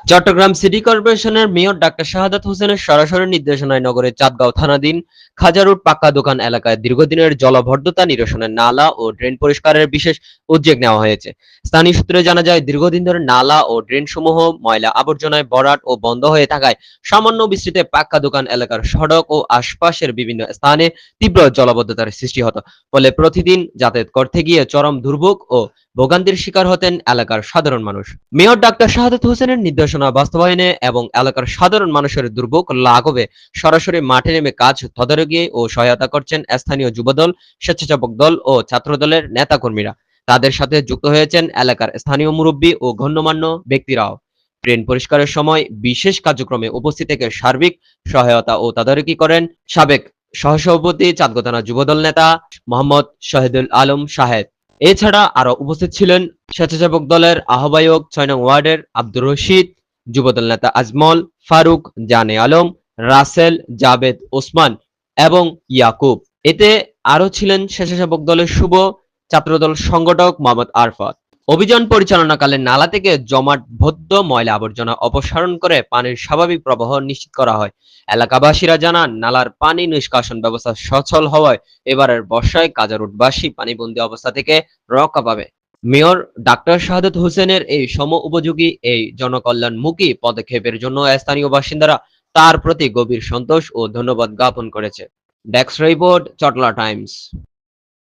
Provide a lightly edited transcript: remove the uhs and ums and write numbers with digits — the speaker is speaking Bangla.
চট্টগ্রাম সিটি কর্পোরেশনের মেয়র ডাক্তার শাহাদাত হোসেনের সরাসরি নির্দেশনায় নগরের চাঁদগাঁও থানাধীন খাজা রোড পাক্কা দোকান এলাকায় দীর্ঘদিনের জলাবদ্ধতা নিরসনে নালা ও ড্রেন পরিষ্কারের বিশেষ উদ্যোগ নেওয়া হয়েছে। স্থানীয় সূত্রে জানা যায়, দীর্ঘদিন ধরে নালা ও ড্রেনসমূহ ময়লা আবর্জনায় ভরাট ও বন্ধ হয়ে থাকায় সামান্য বৃষ্টিতে পাক্কা দোকান এলাকার সড়ক ও আশপাশের বিভিন্ন স্থানে তীব্র জলাবদ্ধতার সৃষ্টি হতো। ফলে প্রতিদিন যাতায়াত করতে গিয়ে চরম দুর্ভোগ ও ভোগান্তির শিকার হতেন এলাকার সাধারণ মানুষ। মেয়র ডাক্তার শাহাদাত হোসেনের নির্দেশনা বাস্তবায়নে এবং এলাকার সাধারণ মানুষের দুর্ভোগ লাঘবে সরাসরি মাঠে নেমে কাজ তদারকি ও সহায়তা করছেন স্থানীয় যুবদল, স্বেচ্ছাসেবক দল ও ছাত্রদলের নেতাকর্মীরা। তাদের সাথে যুক্ত হয়েছেন এলাকার স্থানীয় মুরব্বী ও গণ্যমান্য ব্যক্তিরাও। ড্রেন পরিষ্কারের সময় বিশেষ কার্যক্রমে উপস্থিত থেকে সার্বিক সহায়তা ও তদারকি করেন সাবেক সহসভাপতি চাঁদগাঁও থানা যুবদল নেতা মোহাম্মদ শহীদুল আলম সাহেব। এছাড়া আরো উপস্থিত ছিলেন স্বেচ্ছাসেবক দলের আহ্বায়ক ৬ নং ওয়ার্ডের আব্দুর রশিদ, যুবদল নেতা আজমল, ফারুক, জানে আলম, রাসেল, জাবেদ, ওসমান এবং ইয়াকুব। এতে আরো ছিলেন স্বেচ্ছাসেবক দলের শুভ, ছাত্রদল সংগঠক মোহাম্মদ আরফাত। অভিযান পরিচালনাকালে নালা থেকে জমাট ভদ্র ময়লা আবর্জনা অপসারণ করে পানির স্বাভাবিক প্রবাহ নিশ্চিত করা হয়। এলাকাবাসীরা জানান, নালার পানি নিষ্কাশন ব্যবস্থা সচল হওয়ায় এবারের বর্ষায় কাজারুটবাসী পানিবন্দী অবস্থা থেকে রক্ষা পাবে। মেয়র ডাক্তার শাহাদাত হোসেনের এই উপযোগী এই জনকল্যাণমুখী পদক্ষেপের জন্য স্থানীয় বাসিন্দারা তার প্রতি গভীর সন্তোষ ও ধন্যবাদ জ্ঞাপন করেছে। Desk report, Chatla Times.